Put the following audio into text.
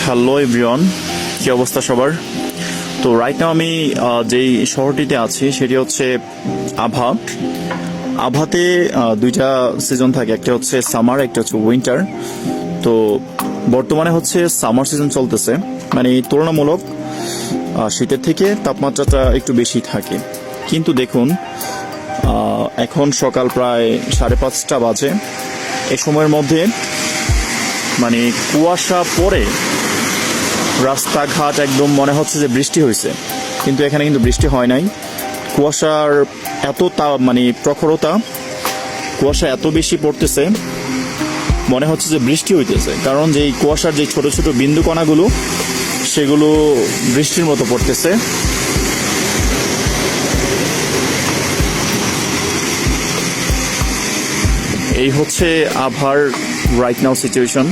Hello everyone, কি অবস্থা সবার? তো রাইট নাও আমি যেই শহরটিতে আছি সেটি হচ্ছে আভা। আভাতে দুইটা সিজন থাকে, একটা হচ্ছে সামার, একটা হচ্ছে উইন্টার। তো বর্তমানে হচ্ছে সামার সিজন চলতেছে, মানে তুলনামূলক শীতের থেকে তাপমাত্রাটা একটু বেশি থাকে। কিন্তু দেখুন, এখন সকাল প্রায় 5:30 বাজে। এই সময়ের মধ্যে মানে কুয়াশা পড়ে রাস্তাঘাট একদম মনে হচ্ছে যে বৃষ্টি হয়েছে, কিন্তু এখানে কিন্তু বৃষ্টি হয় নাই। কুয়াশার এত মানে প্রখরতা, কুয়াশা এত বেশি পড়তেছে, মনে হচ্ছে যে বৃষ্টি হইতেছে, কারণ যে এই কুয়াশার যে ছোট ছোট বিন্দু কণাগুলো সেগুলো বৃষ্টির মতো পড়তেছে। এই হচ্ছে আভার রাইট নাও সিচুয়েশন।